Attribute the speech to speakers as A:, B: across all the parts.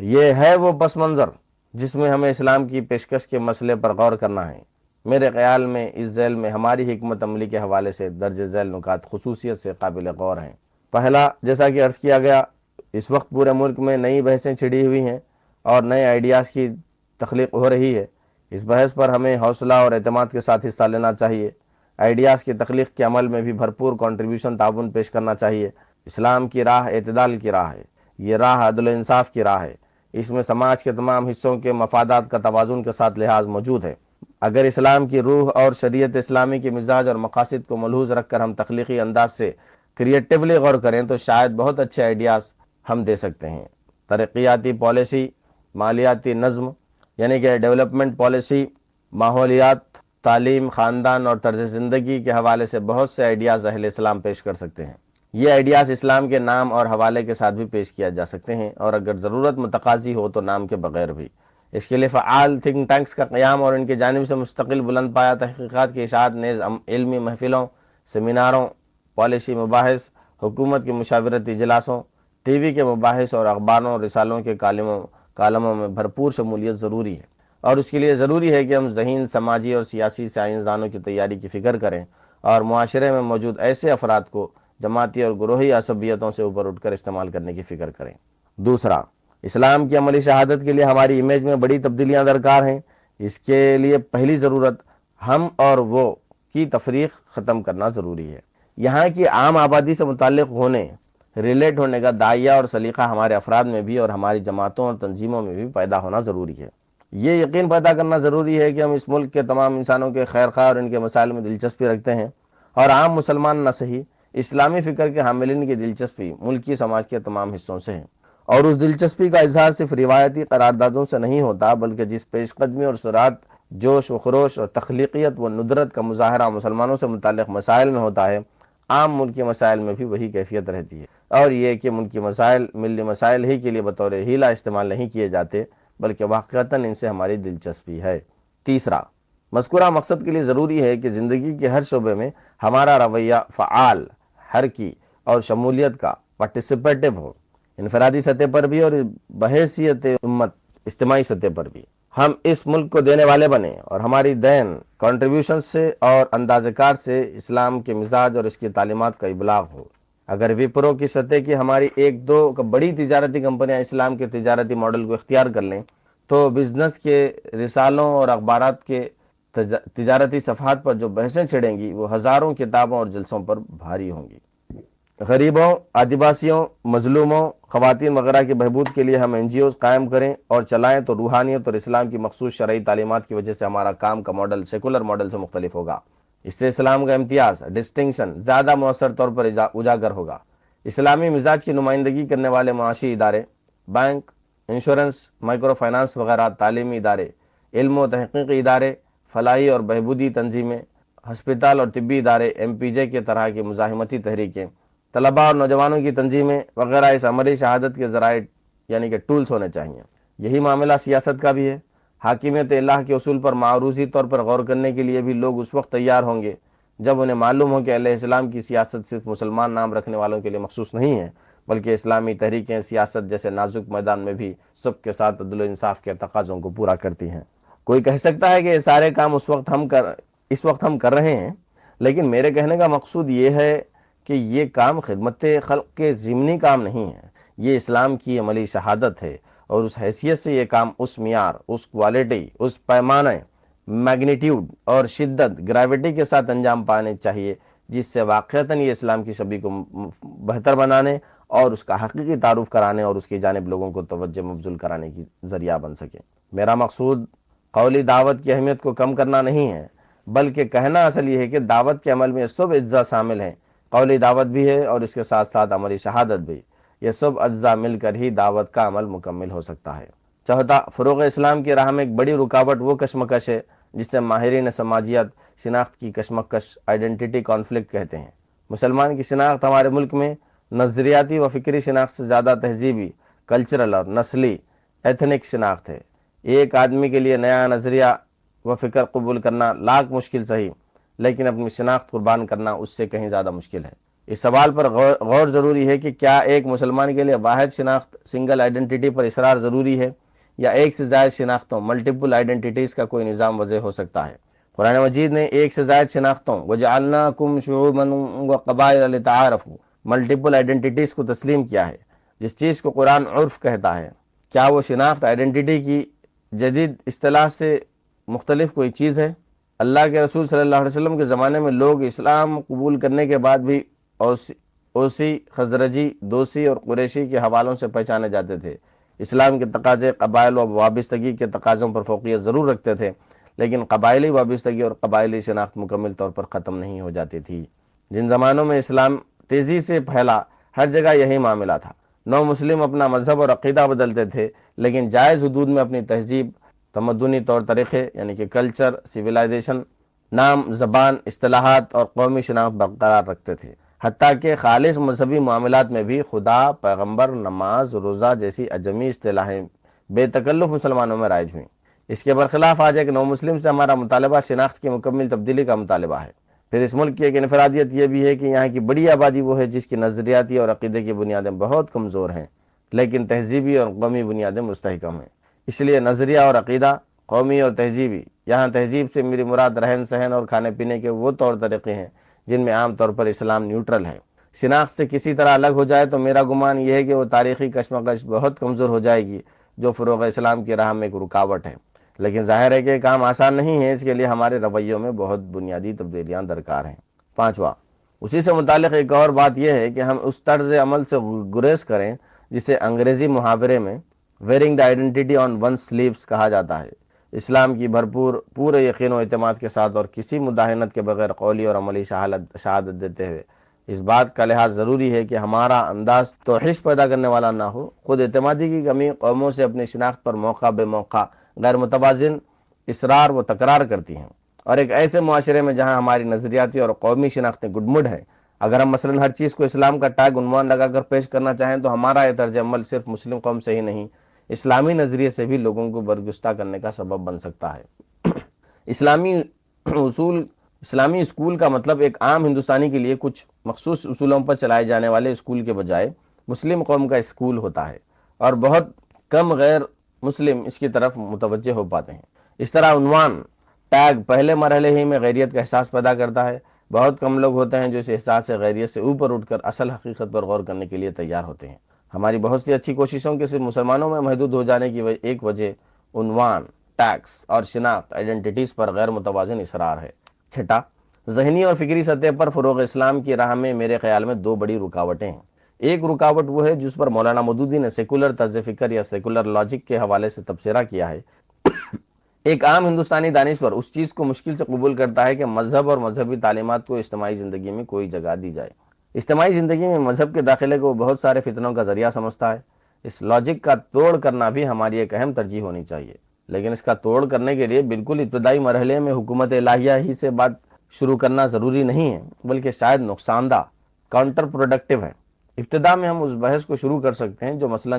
A: یہ ہے وہ پس منظر جس میں ہمیں اسلام کی پیشکش کے مسئلے پر غور کرنا ہے۔ میرے خیال میں اس ذیل میں ہماری حکمت عملی کے حوالے سے درج ذیل نکات خصوصیت سے قابل غور ہیں۔ پہلا، جیسا کہ عرض کیا گیا، اس وقت پورے ملک میں نئی بحثیں چھڑی ہوئی ہیں اور نئے آئیڈیاز کی تخلیق ہو رہی ہے۔ اس بحث پر ہمیں حوصلہ اور اعتماد کے ساتھ حصہ لینا چاہیے۔ آئیڈیاز کی تخلیق کے عمل میں بھی بھرپور کنٹریبیوشن تعاون پیش کرنا چاہیے۔ اسلام کی راہ اعتدال کی راہ ہے، یہ راہ عدل و انصاف کی راہ ہے۔ اس میں سماج کے تمام حصوں کے مفادات کا توازن کے ساتھ لحاظ موجود ہے۔ اگر اسلام کی روح اور شریعت اسلامی کے مزاج اور مقاصد کو ملحوظ رکھ کر ہم تخلیقی انداز سے کریٹیولی غور کریں تو شاید بہت اچھے آئیڈیاز ہم دے سکتے ہیں۔ ترقیاتی پالیسی، مالیاتی نظم یعنی کہ ڈیولپمنٹ پالیسی، ماحولیات، تعلیم، خاندان اور طرز زندگی کے حوالے سے بہت سے آئیڈیاز اہل اسلام پیش کر سکتے ہیں۔ یہ آئیڈیاز اسلام کے نام اور حوالے کے ساتھ بھی پیش کیا جا سکتے ہیں، اور اگر ضرورت متقاضی ہو تو نام کے بغیر بھی۔ اس کے لیے فعال تھنک ٹینکس کا قیام اور ان کی جانب سے مستقل بلند پایہ تحقیقات کی اشاعت نیز علمی محفلوں، سیمیناروں، پالیسی مباحث، حکومت کے مشاورتی اجلاسوں، ٹی وی کے مباحث اور اخباروں اور رسالوں کے کالموں میں بھرپور شمولیت ضروری ہے۔ اور اس کے لیے ضروری ہے کہ ہم ذہین، سماجی اور سیاسی سائنسدانوں کی تیاری کی فکر کریں اور معاشرے میں موجود ایسے افراد کو جماعتی اور گروہی عصبیتوں سے اوپر اٹھ کر استعمال کرنے کی فکر کریں۔ دوسرا، اسلام کی عملی شہادت کے لیے ہماری امیج میں بڑی تبدیلیاں درکار ہیں۔ اس کے لیے پہلی ضرورت ہم اور وہ کی تفریق ختم کرنا ضروری ہے۔ یہاں کی عام آبادی سے متعلق ریلیٹ ہونے کا داعیہ اور سلیقہ ہمارے افراد میں بھی اور ہماری جماعتوں اور تنظیموں میں بھی پیدا ہونا ضروری ہے۔ یہ یقین پیدا کرنا ضروری ہے کہ ہم اس ملک کے تمام انسانوں کے خیر خواہ اور ان کے مسائل میں دلچسپی رکھتے ہیں، اور عام مسلمان نہ صحیح اسلامی فکر کے حاملین کی دلچسپی ملکی سماج کے تمام حصوں سے ہے، اور اس دلچسپی کا اظہار صرف روایتی قراردادوں سے نہیں ہوتا، بلکہ جس پیش قدمی اور سرعت، جوش و خروش اور تخلیقیت و ندرت کا مظاہرہ مسلمانوں سے متعلق مسائل میں ہوتا ہے، عام ملکی مسائل میں بھی وہی کیفیت رہتی ہے۔ اور یہ کہ ملکی مسائل ملی مسائل ہی کے لیے بطور ہیلہ استعمال نہیں کیے جاتے، بلکہ واقعتاً ان سے ہماری دلچسپی ہے۔ تیسرا، مذکورہ مقصد کے لیے ضروری ہے کہ زندگی کے ہر شعبے میں ہمارا رویہ فعال، حرکی اور شمولیت کا پارٹیسپیٹو ہو، انفرادی سطح پر بھی اور بحیثیت امت اجتماعی سطح پر بھی۔ ہم اس ملک کو دینے والے بنیں اور ہماری دین کنٹریبیوشن سے اور انداز کار سے اسلام کے مزاج اور اس کی تعلیمات کا ابلاغ ہو۔ اگر وپرو کی سطح کی ہماری ایک دو بڑی تجارتی کمپنیاں اسلام کے تجارتی ماڈل کو اختیار کر لیں تو بزنس کے رسالوں اور اخبارات کے تجارتی صفحات پر جو بحثیں چھڑیں گی وہ ہزاروں کتابوں اور جلسوں پر بھاری ہوں گی۔ غریبوں، آدیواسیوں، مظلوموں، خواتین وغیرہ کی بہبود کے لیے ہم NGOs قائم کریں اور چلائیں تو روحانیت اور اسلام کی مخصوص شرعی تعلیمات کی وجہ سے ہمارا کام کا ماڈل سیکولر ماڈل سے مختلف ہوگا۔ اس سے اسلام کا امتیاز، ڈسٹنکشن زیادہ مؤثر طور پر اجاگر ہوگا۔ اسلامی مزاج کی نمائندگی کرنے والے معاشی ادارے، بینک، انشورنس، مائکرو فائنانس وغیرہ، تعلیمی ادارے، علم و تحقیقی ادارے، فلاحی اور بہبودی تنظیمیں، ہسپتال اور طبی ادارے، MPJ کے طرح کی مزاحمتی تحریکیں، طلباء اور نوجوانوں کی تنظیمیں وغیرہ اس عملی شہادت کے ذرائع یعنی کہ ٹولز ہونے چاہیے۔ یہی معاملہ سیاست کا بھی ہے۔ حاکمیت اللہ کے اصول پر معروضی طور پر غور کرنے کے لیے بھی لوگ اس وقت تیار ہوں گے جب انہیں معلوم ہو کہ اہل اسلام کی سیاست صرف مسلمان نام رکھنے والوں کے لیے مخصوص نہیں ہے، بلکہ اسلامی تحریکیں سیاست جیسے نازک میدان میں بھی سب کے ساتھ عدل و انصاف کے تقاضوں کو پورا کرتی ہیں۔ کوئی کہہ سکتا ہے کہ یہ سارے کام اس وقت ہم کر رہے ہیں، لیکن میرے کہنے کا مقصود یہ ہے کہ یہ کام خدمت خلق کے ضمنی کام نہیں ہے، یہ اسلام کی عملی شہادت ہے، اور اس حیثیت سے یہ کام اس معیار، اس کوالٹی، اس پیمانے، میگنیٹیوڈ اور شدت، گریوٹی کے ساتھ انجام پانے چاہیے جس سے واقعتاً یہ اسلام کی شبیہ کو بہتر بنانے اور اس کا حقیقی تعارف کرانے اور اس کی جانب لوگوں کو توجہ مبذول کرانے کی ذریعہ بن سکے۔ میرا مقصود قولی دعوت کی اہمیت کو کم کرنا نہیں ہے، بلکہ کہنا اصل یہ ہے کہ دعوت کے عمل میں سب اجزاء شامل ہیں۔ قولی دعوت بھی ہے اور اس کے ساتھ ساتھ عملی شہادت بھی۔ یہ سب اجزاء مل کر ہی دعوت کا عمل مکمل ہو سکتا ہے۔ چوتھا، فروغ اسلام کی راہ میں ایک بڑی رکاوٹ وہ کشمکش ہے جسے ماہرین سماجیات شناخت کی کشمکش، آئیڈینٹی کانفلکٹ کہتے ہیں۔ مسلمان کی شناخت ہمارے ملک میں نظریاتی و فکری شناخت سے زیادہ تہذیبی، کلچرل اور نسلی، ایتھنک شناخت ہے۔ ایک آدمی کے لیے نیا نظریہ و فکر قبول کرنا لاکھ مشکل سہی، لیکن اپنی شناخت قربان کرنا اس سے کہیں زیادہ مشکل ہے۔ اس سوال پر غور ضروری ہے کہ کیا ایک مسلمان کے لیے واحد شناخت سنگل آئیڈینٹی پر اصرار ضروری ہے یا ایک سے زائد شناختوں ملٹیپل آئیڈینٹیٹیز کا کوئی نظام وضع ہو سکتا ہے؟ قرآن مجید نے ایک سے زائد شناختوں وَجَعَلْنَاكُمْ شُعُوبًا وَقَبَائِلَ لِتَعَارَفُوا ملٹیپل آئیڈینٹیٹیز کو تسلیم کیا ہے۔ جس چیز کو قرآن عرف کہتا ہے، کیا وہ شناخت آئیڈینٹی کی جدید اصطلاح سے مختلف کوئی چیز ہے؟ اللہ کے رسول صلی اللہ علیہ وسلم کے زمانے میں لوگ اسلام قبول کرنے کے بعد بھی اوسی، خزرجی، دوسی اور قریشی کے حوالوں سے پہچانے جاتے تھے۔ اسلام کے تقاضے قبائل و وابستگی کے تقاضوں پر فوقیت ضرور رکھتے تھے، لیکن قبائلی وابستگی اور قبائلی شناخت مکمل طور پر ختم نہیں ہو جاتی تھی۔ جن زمانوں میں اسلام تیزی سے پھیلا، ہر جگہ یہی معاملہ تھا۔ نو مسلم اپنا مذہب اور عقیدہ بدلتے تھے، لیکن جائز حدود میں اپنی تہذیب، تمدنی طور طریقے یعنی کہ کلچر، سویلائزیشن، نام، زبان، اصطلاحات اور قومی شناخت برقرار رکھتے تھے۔ حتیٰ کہ خالص مذہبی معاملات میں بھی خدا، پیغمبر، نماز، روزہ جیسی اجمی اصطلاحیں بے تکلف مسلمانوں میں رائج ہوئیں۔ اس کے برخلاف آج ایک نو مسلم سے ہمارا مطالبہ شناخت کی مکمل تبدیلی کا مطالبہ ہے۔ پھر اس ملک کی ایک انفرادیت یہ بھی ہے کہ یہاں کی بڑی آبادی وہ ہے جس کی نظریاتی اور عقیدے کی بنیادیں بہت کمزور ہیں، لیکن تہذیبی اور قومی بنیادیں مستحکم ہیں۔ اس لیے نظریہ اور عقیدہ، قومی اور تہذیبی، یہاں تہذیب سے میری مراد رہن سہن اور کھانے پینے کے وہ طور طریقے ہیں جن میں عام طور پر اسلام نیوٹرل ہے۔ شناخت سے کسی طرح الگ ہو جائے تو میرا گمان یہ ہے کہ وہ تاریخی کشمکش بہت کمزور ہو جائے گی جو فروغ اسلام کی راہ میں ایک رکاوٹ ہے۔ لیکن ظاہر ہے کہ کام آسان نہیں ہے، اس کے لیے ہمارے رویوں میں بہت بنیادی تبدیلیاں درکار ہیں۔ پانچواں، اسی سے متعلق ایک اور بات یہ ہے کہ ہم اس طرز عمل سے گریز کریں جسے انگریزی محاورے میں wearing the identity on one sleeves کہا جاتا ہے۔ اسلام کی پورے یقین و اعتماد کے ساتھ اور کسی مداہنت کے بغیر قولی اور عملی شہادت دیتے ہوئے اس بات کا لحاظ ضروری ہے کہ ہمارا انداز توحش پیدا کرنے والا نہ ہو۔ خود اعتمادی کی کمی قوموں سے اپنی شناخت پر موقع بے موقع غیر متوازن اصرار و تکرار کرتی ہیں، اور ایک ایسے معاشرے میں جہاں ہماری نظریاتی اور قومی شناختیں گڈمڈ ہیں، اگر ہم مثلا ہر چیز کو اسلام کا ٹیگ عنوان لگا کر پیش کرنا چاہیں تو ہمارا یہ طرز عمل صرف مسلم قوم سے ہی نہیں، اسلامی نظریے سے بھی لوگوں کو برگزیدہ کرنے کا سبب بن سکتا ہے۔ اسلامی اسکول کا مطلب ایک عام ہندوستانی کے لیے کچھ مخصوص اصولوں پر چلائے جانے والے اسکول کے بجائے مسلم قوم کا اسکول ہوتا ہے، اور بہت کم غیر مسلم اس کی طرف متوجہ ہو پاتے ہیں۔ اس طرح عنوان ٹیگ پہلے مرحلے ہی میں غیریت کا احساس پیدا کرتا ہے۔ بہت کم لوگ ہوتے ہیں جو اس احساس غیریت سے اوپر اٹھ کر اصل حقیقت پر غور کرنے کے لیے تیار ہوتے ہیں۔ ہماری بہت سی اچھی کوششوں کے صرف مسلمانوں میں محدود ہو جانے کی ایک وجہ عنوان، ٹیگس اور شناخت آئیڈینٹیٹیز پر غیر متوازن اصرار ہے۔ چھٹا، ذہنی اور فکری سطح پر فروغ اسلام کی راہ میں میرے خیال میں دو بڑی رکاوٹیں ہیں۔ ایک رکاوٹ وہ ہے جس پر مولانا مودودی نے سیکولر طرز فکر یا سیکولر لاجک کے حوالے سے تبصرہ کیا ہے۔ ایک عام ہندوستانی دانشور اس چیز کو مشکل سے قبول کرتا ہے کہ مذہب اور مذہبی تعلیمات کو اجتماعی زندگی میں کوئی جگہ دی جائے۔ اجتماعی زندگی میں مذہب کے داخلے کو بہت سارے فتنوں کا ذریعہ سمجھتا ہے۔ اس لاجک کا توڑ کرنا بھی ہماری ایک اہم ترجیح ہونی چاہیے، لیکن اس کا توڑ کرنے کے لیے بالکل ابتدائی مرحلے میں حکومت الہیہ ہی سے بات شروع کرنا ضروری نہیں ہے، بلکہ شاید نقصان دہ، کاؤنٹر پروڈکٹیو ہے۔ ابتدا میں ہم اس بحث کو شروع کر سکتے ہیں جو مثلا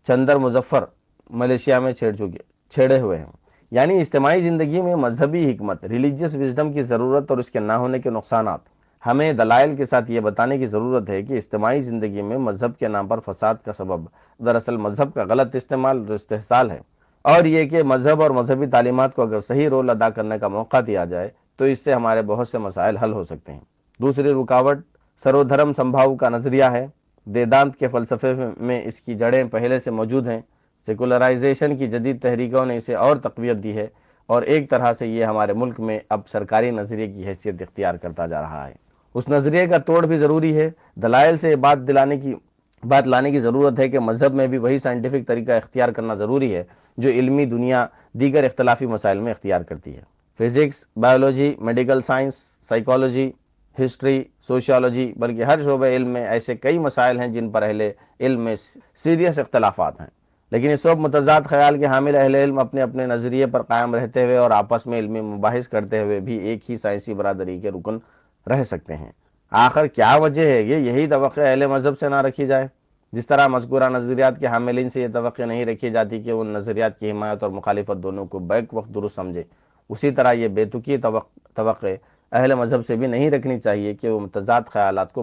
A: چندر مظفر ملیشیا میں چھیڑے ہوئے ہیں، یعنی اجتماعی زندگی میں مذہبی حکمت، ریلیجیس وزڈم کی ضرورت اور اس کے نہ ہونے کے نقصانات۔ ہمیں دلائل کے ساتھ یہ بتانے کی ضرورت ہے کہ اجتماعی زندگی میں مذہب کے نام پر فساد کا سبب دراصل مذہب کا غلط استعمال اور استحصال ہے، اور یہ کہ مذہب اور مذہبی تعلیمات کو اگر صحیح رول ادا کرنے کا موقع دیا جائے تو اس سے ہمارے بہت سے مسائل حل ہو سکتے ہیں۔ دوسری رکاوٹ سرودھرم سمبھاؤ کا نظریہ ہے۔ ویدانت کے فلسفے میں اس کی جڑیں پہلے سے موجود ہیں۔ سیکولرائزیشن کی جدید تحریکوں نے اسے اور تقویت دی ہے، اور ایک طرح سے یہ ہمارے ملک میں اب سرکاری نظریے کی حیثیت اختیار کرتا جا رہا ہے۔ اس نظریے کا توڑ بھی ضروری ہے۔ دلائل سے بات لانے کی ضرورت ہے کہ مذہب میں بھی وہی سائنٹیفک طریقہ اختیار کرنا ضروری ہے جو علمی دنیا دیگر اختلافی مسائل میں اختیار کرتی ہے۔ Physics, biology, medical science, psychology, history, sociology, بلکہ ہر شعبہ علم میں ایسے کئی مسائل ہیں جن پر اہل علم میں سیریس اختلافات ہیں، لیکن اس سب متضاد خیال کے حامل اہل علم اپنے اپنے نظریے پر قائم رہتے ہوئے اور آپس میں علمی مباحث کرتے ہوئے بھی ایک ہی سائنسی برادری کے رکن رہ سکتے ہیں۔ آخر کیا وجہ ہے کہ یہی توقع اہل مذہب سے نہ رکھی جائے؟ جس طرح مذکورہ نظریات کے حاملین سے یہ توقع نہیں رکھی جاتی کہ ان نظریات کی حمایت اور مخالفت دونوں کو بیک وقت درست سمجھے، اسی طرح یہ بے تکی توقع اہل مذہب سے بھی نہیں رکھنی چاہیے کہ وہ متضاد خیالات کو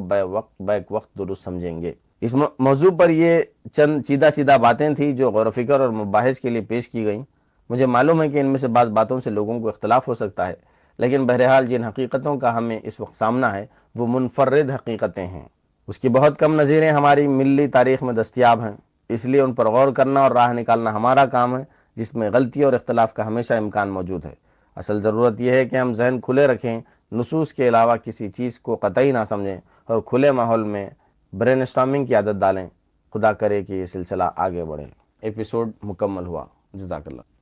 A: بیک وقت درست سمجھیں گے۔ اس موضوع پر یہ چند چیدہ باتیں تھیں جو غور و فکر اور مباحث کے لیے پیش کی گئیں۔ مجھے معلوم ہے کہ ان میں سے بعض باتوں سے لوگوں کو اختلاف ہو سکتا ہے، لیکن بہرحال جن حقیقتوں کا ہمیں اس وقت سامنا ہے وہ منفرد حقیقتیں ہیں۔ اس کی بہت کم نظیریں ہماری ملی تاریخ میں دستیاب ہیں، اس لیے ان پر غور کرنا اور راہ نکالنا ہمارا کام ہے، جس میں غلطی اور اختلاف کا ہمیشہ امکان موجود ہے۔ اصل ضرورت یہ ہے کہ ہم ذہن کھلے رکھیں، نصوص کے علاوہ کسی چیز کو قطعی نہ سمجھیں اور کھلے ماحول میں برین اسٹارمنگ کی عادت ڈالیں۔ خدا کرے کہ یہ سلسلہ آگے بڑھے۔ ایپیسوڈ مکمل ہوا۔ جزاک اللہ۔